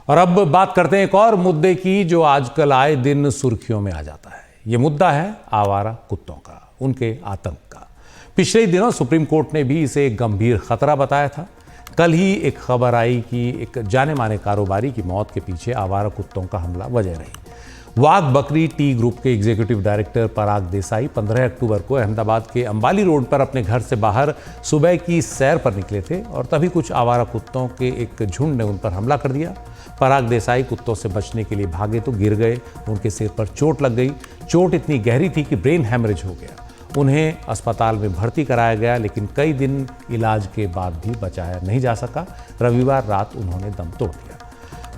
और अब बात करते हैं एक और मुद्दे की जो आजकल आए दिन सुर्खियों में आ जाता है। ये मुद्दा है आवारा कुत्तों का, उनके आतंक का। पिछले दिनों सुप्रीम कोर्ट ने भी इसे एक गंभीर खतरा बताया था। कल ही एक खबर आई कि एक जाने माने कारोबारी की मौत के पीछे आवारा कुत्तों का हमला वजह रही। वाघ बकरी टी ग्रुप के एग्जीक्यूटिव डायरेक्टर पराग देसाई 15 अक्टूबर को अहमदाबाद के अंबाली रोड पर अपने घर से बाहर सुबह की सैर पर निकले थे और तभी कुछ आवारा कुत्तों के एक झुंड ने उन पर हमला कर दिया। पराग देसाई कुत्तों से बचने के लिए भागे तो गिर गए, उनके सिर पर चोट लग गई। चोट इतनी गहरी थी कि ब्रेन हैमरेज हो गया। उन्हें अस्पताल में भर्ती कराया गया, लेकिन कई दिन इलाज के बाद भी बचाया नहीं जा सका। रविवार रात उन्होंने दम तोड़ दिया।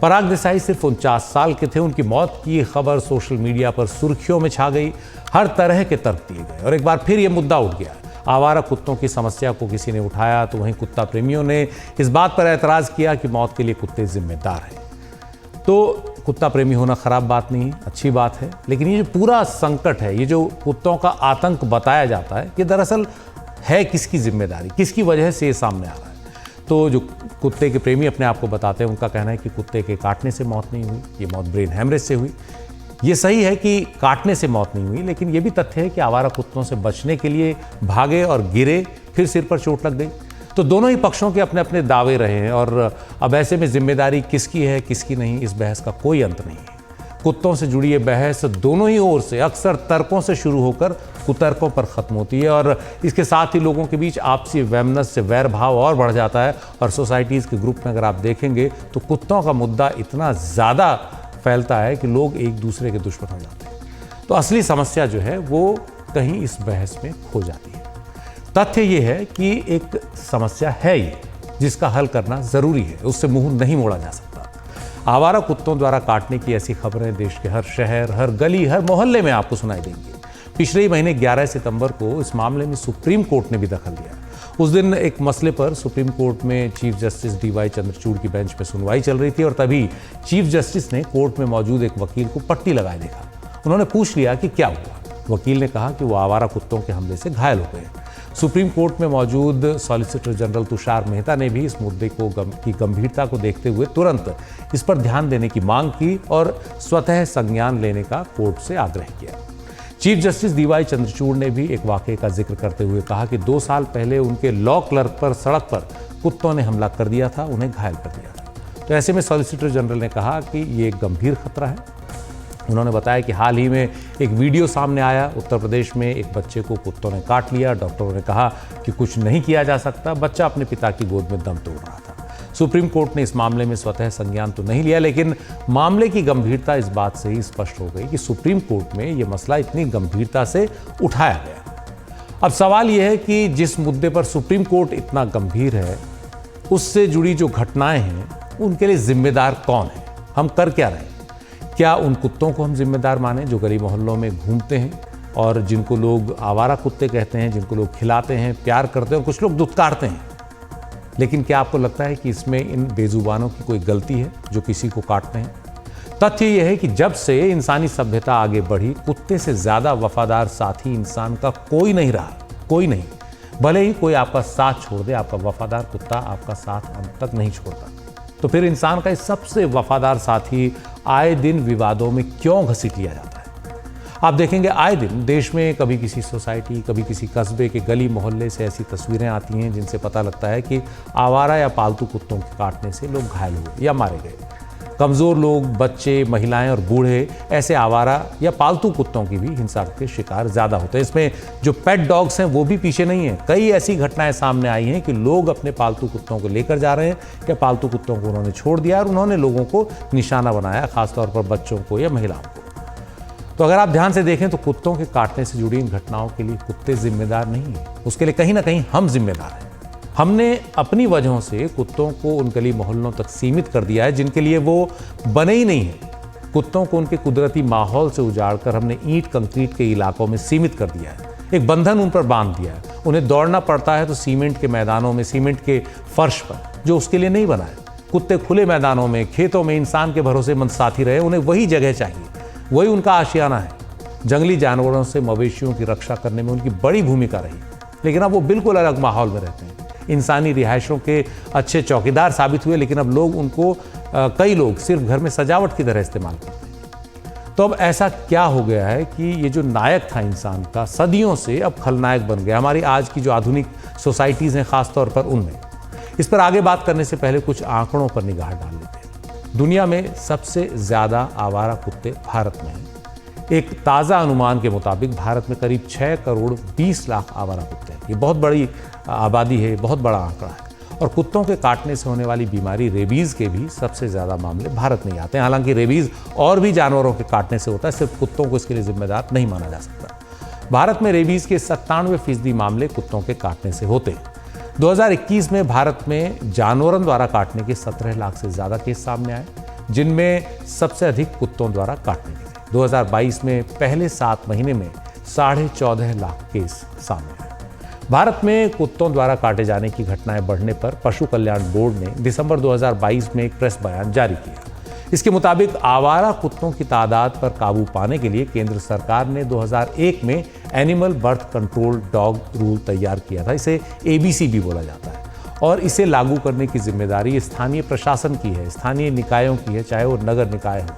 पराग देसाई सिर्फ 49 साल के थे। उनकी मौत की खबर सोशल मीडिया पर सुर्खियों में छा गई। हर तरह के तर्क दिए गए और एक बार फिर यह मुद्दा उठ गया। आवारा कुत्तों की समस्या को किसी ने उठाया तो वहीं कुत्ता प्रेमियों ने इस बात पर एतराज़ किया कि मौत के लिए कुत्ते जिम्मेदार हैं। तो कुत्ता प्रेमी होना खराब बात नहीं, अच्छी बात है, लेकिन ये जो पूरा संकट है, ये जो कुत्तों का आतंक बताया जाता है, ये दरअसल है किसकी जिम्मेदारी, किसकी वजह से ये सामने आ रहा है। तो जो कुत्ते के प्रेमी अपने आप को बताते हैं, उनका कहना है कि कुत्ते के काटने से मौत नहीं हुई, ये मौत ब्रेन हैमरेज से हुई। ये सही है कि काटने से मौत नहीं हुई, लेकिन ये भी तथ्य है कि आवारा कुत्तों से बचने के लिए भागे और गिरे, फिर सिर पर चोट लग गई। तो दोनों ही पक्षों के अपने अपने दावे रहे हैं और अब ऐसे में जिम्मेदारी किसकी है किसकी नहीं, इस बहस का कोई अंत नहीं है। कुत्तों से जुड़ी ये बहस दोनों ही ओर से अक्सर तर्कों से शुरू होकर कुतर्कों पर खत्म होती है और इसके साथ ही लोगों के बीच आपसी वैमनस्य से वैर भाव और बढ़ जाता है। और सोसाइटीज़ के ग्रुप में अगर आप देखेंगे तो कुत्तों का मुद्दा इतना ज़्यादा फैलता है कि लोग एक दूसरे के दुश्मन हो जाते हैं। तो असली समस्या जो है वो कहीं इस बहस में खो जाती है। तथ्य ये है कि एक समस्या है ये, जिसका हल करना ज़रूरी है, उससे मुंह नहीं मोड़ा जा सकता। आवारा कुत्तों द्वारा काटने की ऐसी खबरें देश के हर शहर, हर गली, हर मोहल्ले में आपको सुनाई देंगी। पिछले ही महीने 11 सितंबर को इस मामले में सुप्रीम कोर्ट ने भी दखल लिया। उस दिन एक मसले पर सुप्रीम कोर्ट में चीफ जस्टिस DY चंद्रचूड़ की बेंच पे सुनवाई चल रही थी और तभी चीफ जस्टिस ने कोर्ट में मौजूद एक वकील को पट्टी लगाए देखा। उन्होंने पूछ लिया कि क्या हुआ। वकील ने कहा कि वो आवारा कुत्तों के हमले से घायल हो गए। सुप्रीम कोर्ट में मौजूद सॉलिसिटर जनरल तुषार मेहता ने भी इस मुद्दे की गंभीरता को देखते हुए तुरंत इस पर ध्यान देने की मांग की और स्वतः संज्ञान लेने का कोर्ट से आग्रह किया। चीफ जस्टिस DY चंद्रचूड़ ने भी एक वाकये का जिक्र करते हुए कहा कि 2 साल पहले उनके लॉ क्लर्क पर सड़क पर कुत्तों ने हमला कर दिया था, उन्हें घायल कर दिया था। तो ऐसे में सॉलिसिटर जनरल ने कहा कि ये एक गंभीर खतरा है। उन्होंने बताया कि हाल ही में एक वीडियो सामने आया, उत्तर प्रदेश में एक बच्चे को कुत्तों ने काट लिया। डॉक्टरों ने कहा कि कुछ नहीं किया जा सकता, बच्चा अपने पिता की गोद में दम तोड़ रहा था। सुप्रीम कोर्ट ने इस मामले में स्वतः संज्ञान तो नहीं लिया, लेकिन मामले की गंभीरता इस बात से ही स्पष्ट हो गई कि सुप्रीम कोर्ट में यह मसला इतनी गंभीरता से उठाया गया। अब सवाल यह है कि जिस मुद्दे पर सुप्रीम कोर्ट इतना गंभीर है, उससे जुड़ी जो घटनाएं हैं, उनके लिए जिम्मेदार कौन है? हम कर क्या रहे हैं? क्या उन कुत्तों को हम जिम्मेदार माने जो गली मोहल्लों में घूमते हैं और जिनको लोग आवारा कुत्ते कहते हैं, जिनको लोग खिलाते हैं, प्यार करते हैं और कुछ लोग दुत्कारते हैं? लेकिन क्या आपको लगता है कि इसमें इन बेजुबानों की कोई गलती है जो किसी को काटते हैं? तथ्य यह है कि जब से इंसानी सभ्यता आगे बढ़ी, कुत्ते से ज्यादा वफादार साथी इंसान का कोई नहीं रहा, कोई नहीं। भले ही कोई आपका साथ छोड़ दे, आपका वफादार कुत्ता आपका साथ अंत तक नहीं छोड़ता। तो फिर इंसान का सबसे वफादार साथी आए दिन विवादों में क्यों घसीट लिया जाता है? आप देखेंगे आए दिन देश में कभी किसी सोसाइटी, कभी किसी कस्बे के गली मोहल्ले से ऐसी तस्वीरें आती हैं जिनसे पता लगता है कि आवारा या पालतू कुत्तों के काटने से लोग घायल हुए या मारे गए। कमज़ोर लोग, बच्चे, महिलाएं और बूढ़े ऐसे आवारा या पालतू कुत्तों की भी हिंसा के शिकार ज़्यादा होते हैं। इसमें जो पेट डॉग्स हैं वो भी पीछे नहीं हैं। कई ऐसी घटनाएं सामने आई हैं कि लोग अपने पालतू कुत्तों को लेकर जा रहे हैं या पालतू कुत्तों को उन्होंने छोड़ दिया और उन्होंने लोगों को निशाना बनाया, खासतौर पर बच्चों को या महिलाओं को। तो अगर आप ध्यान से देखें तो कुत्तों के काटने से जुड़ी इन घटनाओं के लिए कुत्ते जिम्मेदार नहीं हैं, उसके लिए कहीं ना कहीं हम जिम्मेदार हैं। हमने अपनी वजहों से कुत्तों को उन गली मोहल्लों तक सीमित कर दिया है जिनके लिए वो बने ही नहीं हैं। कुत्तों को उनके कुदरती माहौल से उजाड़कर हमने ईंट कंक्रीट के इलाकों में सीमित कर दिया है, एक बंधन उन पर बांध दिया है। उन्हें दौड़ना पड़ता है तो सीमेंट के मैदानों में, सीमेंट के फर्श पर, जो उसके लिए नहीं बना है। कुत्ते खुले मैदानों में, खेतों में इंसान के भरोसेमंद साथी रहे, उन्हें वही जगह चाहिए, वही उनका आशियाना है। जंगली जानवरों से मवेशियों की रक्षा करने में उनकी बड़ी भूमिका रही, लेकिन अब वो बिल्कुल अलग माहौल में रहते हैं। इंसानी रिहायशों के अच्छे चौकीदार साबित हुए, लेकिन अब लोग उनको कई लोग सिर्फ घर में सजावट की तरह इस्तेमाल करते हैं। तो अब ऐसा क्या हो गया है कि ये जो नायक था इंसान का सदियों से, अब खलनायक बन गया हमारी आज की जो आधुनिक सोसाइटीज़ हैं ख़ास तौर पर उनमें। इस पर आगे बात करने से पहले कुछ आंकड़ों पर निगाह डाल लेते हैं। दुनिया में सबसे ज़्यादा आवारा कुत्ते भारत में हैं। एक ताज़ा अनुमान के मुताबिक भारत में करीब 6 करोड़ 20 लाख आवारा कुत्ते हैं। ये बहुत बड़ी आबादी है, बहुत बड़ा आंकड़ा है। और कुत्तों के काटने से होने वाली बीमारी रेबीज़ के भी सबसे ज़्यादा मामले भारत में ही आते हैं। हालांकि रेबीज़ और भी जानवरों के काटने से होता है, सिर्फ कुत्तों को इसके लिए जिम्मेदार नहीं माना जा सकता। भारत में रेबीज़ के 97% मामले कुत्तों के काटने से होते हैं। 2021 में भारत में जानवरों द्वारा काटने के 17 लाख से ज़्यादा केस सामने आए, जिनमें सबसे अधिक कुत्तों द्वारा काटने के थे। 2022 में पहले 7 महीने में 14.5 लाख केस सामने आए। भारत में कुत्तों द्वारा काटे जाने की घटनाएं बढ़ने पर पशु कल्याण बोर्ड ने दिसंबर 2022 में एक प्रेस बयान जारी किया। इसके मुताबिक आवारा कुत्तों की तादाद पर काबू पाने के लिए केंद्र सरकार ने 2001 में animal birth control dog rule तैयार किया था। इसे एबीसी भी बोला जाता है और इसे लागू करने की जिम्मेदारी स्थानीय प्रशासन की है, स्थानीय निकायों की है, चाहे वो नगर निकाय हो।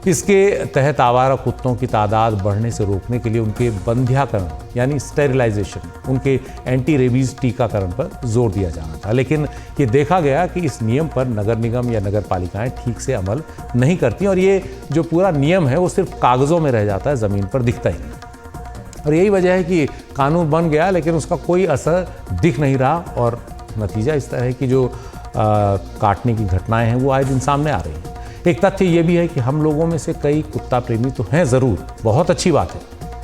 इसके तहत आवारा कुत्तों की तादाद बढ़ने से रोकने के लिए उनके बंध्याकरण यानी स्टेरिलाइजेशन, उनके एंटी रेबीज टीकाकरण पर जोर दिया जाना था। लेकिन ये देखा गया कि इस नियम पर नगर निगम या नगर पालिकाएं ठीक से अमल नहीं करती और ये जो पूरा नियम है वो सिर्फ कागज़ों में रह जाता है, ज़मीन पर दिखता ही नहीं। और यही वजह है कि कानून बन गया लेकिन उसका कोई असर दिख नहीं रहा और नतीजा इस तरह है कि जो काटने की घटनाएँ हैं वो आए दिन सामने आ रही हैं। एक तथ्य ये भी है कि हम लोगों में से कई कुत्ता प्रेमी तो हैं ज़रूर, बहुत अच्छी बात है,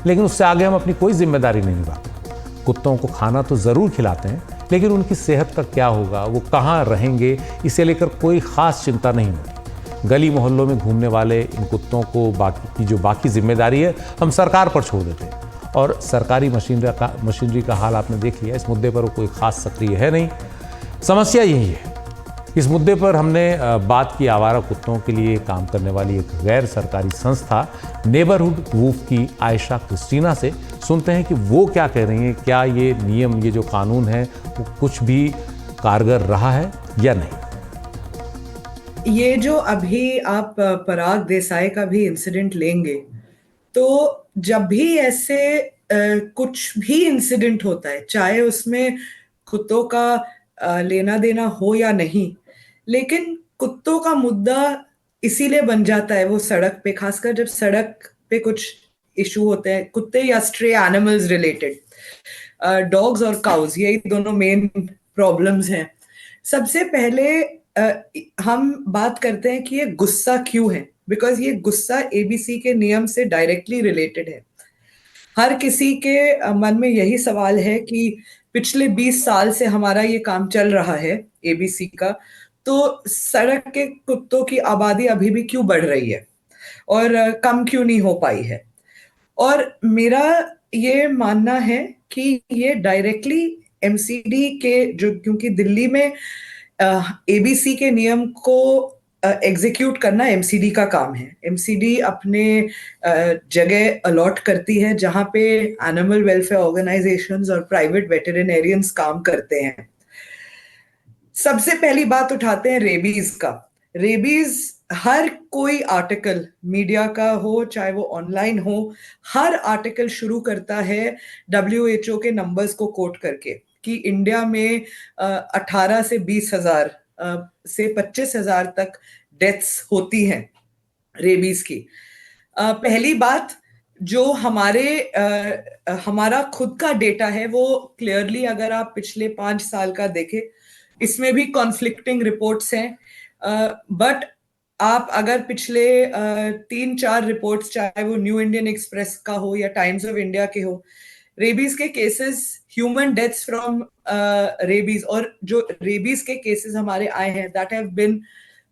लेकिन उससे आगे हम अपनी कोई जिम्मेदारी नहीं निभाते। कुत्तों को खाना तो ज़रूर खिलाते हैं, लेकिन उनकी सेहत का क्या होगा, वो कहाँ रहेंगे, इसे लेकर कोई ख़ास चिंता नहीं होती। गली मोहल्लों में घूमने वाले इन कुत्तों को बाकी जिम्मेदारी है हम सरकार पर छोड़ देते हैं और सरकारी मशीनरी का हाल आपने देख लिया। इस मुद्दे पर वो कोई ख़ास सक्रिय है नहीं। समस्या यही है। इस मुद्दे पर हमने बात की आवारा कुत्तों के लिए काम करने वाली एक गैर सरकारी संस्था नेबरहुड वूफ की आयशा क्रिस्टीना से। सुनते हैं कि वो क्या कह रही हैं, क्या ये नियम, ये जो कानून है वो कुछ भी कारगर रहा है या नहीं। ये जो अभी आप पराग देसाई का भी इंसिडेंट लेंगे, तो जब भी ऐसे कुछ भी इंसिडेंट होता है, चाहे उसमें कुत्तों का लेना देना हो या नहीं, लेकिन कुत्तों का मुद्दा इसीलिए बन जाता है वो सड़क पे, खासकर जब सड़क पे कुछ इशू होते हैं कुत्ते या स्ट्रे एनिमल्स रिलेटेड, डॉग्स और काउज, यही दोनों मेन प्रॉब्लम्स हैं। सबसे पहले हम बात करते हैं कि ये गुस्सा क्यों है, बिकॉज ये गुस्सा एबीसी के नियम से डायरेक्टली रिलेटेड है। हर किसी के मन में यही सवाल है कि पिछले 20 साल से हमारा ये काम चल रहा है एबीसी का, तो सड़क के कुत्तों की आबादी अभी भी क्यों बढ़ रही है और कम क्यों नहीं हो पाई है। और मेरा ये मानना है कि ये डायरेक्टली एमसीडी के जो, क्योंकि दिल्ली में एबीसी के नियम को एग्जीक्यूट करना एमसीडी का काम है। एमसीडी अपने जगह अलॉट करती है जहां पे एनिमल वेलफेयर ऑर्गेनाइजेशंस और प्राइवेट वेटरिनेरियंस काम करते हैं। सबसे पहली बात उठाते हैं रेबीज का। रेबीज, हर कोई आर्टिकल मीडिया का हो चाहे वो ऑनलाइन हो, हर आर्टिकल शुरू करता है WHO के नंबर्स को कोट करके कि इंडिया में 18 से 20,000 से 25,000 तक डेथ्स होती हैं रेबीज की। पहली बात, जो हमारा खुद का डेटा है वो क्लियरली, अगर आप पिछले 5 साल का देखें, इसमें भी कॉन्फ्लिक्टिंग रिपोर्ट्स हैं, बट आप अगर पिछले 3-4 रिपोर्ट्स, चाहे वो न्यू इंडियन एक्सप्रेस का हो या टाइम्स ऑफ इंडिया के हो, रेबीज के cases, human deaths from rabies, और जो रेबीज के केसेस हमारे आए हैं, that have been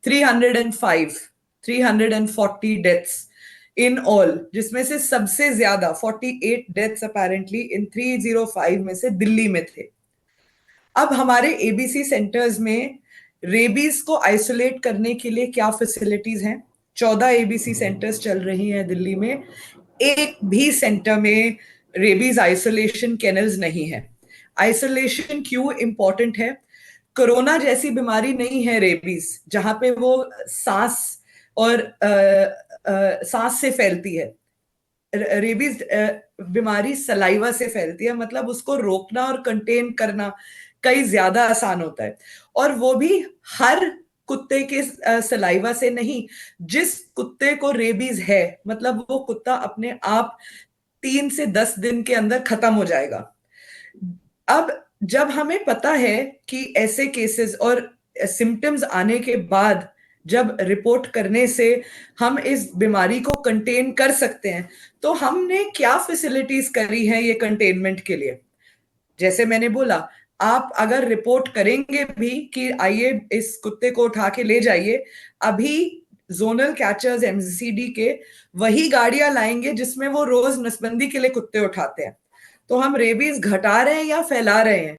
340 deaths in all, जिसमें से सबसे ज्यादा 48 डेथ्स अपेरेंटली इन 305 में से दिल्ली में थे। अब हमारे एबीसी सेंटर्स में रेबीज को आइसोलेट करने के लिए क्या फैसिलिटीज हैं? 14 एबीसी सेंटर्स चल रही हैं दिल्ली में, एक भी सेंटर में रेबीज आइसोलेशन केनल्स नहीं है। आइसोलेशन क्यों इंपॉर्टेंट है? कोरोना जैसी बीमारी नहीं है रेबीज, जहां पे वो सांस और सांस से फैलती है। रेबीज बीमारी सलाइवा से फैलती है, मतलब उसको रोकना और कंटेन करना कई ज्यादा आसान होता है। और वो भी हर कुत्ते के सलाइवा से नहीं। जिस कुत्ते को रेबीज है, मतलब वो कुत्ता अपने आप 3 से 10 दिन के अंदर खत्म हो जाएगा। अब जब हमें पता है कि ऐसे केसेस और सिम्टम्स आने के बाद जब रिपोर्ट करने से हम इस बीमारी को कंटेन कर सकते हैं, तो हमने क्या फैसिलिटीज करी हैं ये कंटेनमेंट के लिए। जैसे मैंने बोला, आप अगर रिपोर्ट करेंगे भी कि आइए इस कुत्ते को उठा के ले जाइए, अभी जोनल कैचर्स एमसीडी के वही गाड़ियां लाएंगे जिसमें वो रोज नसबंदी के लिए कुत्ते उठाते हैं। तो हम रेबीज घटा रहे हैं या फैला रहे हैं?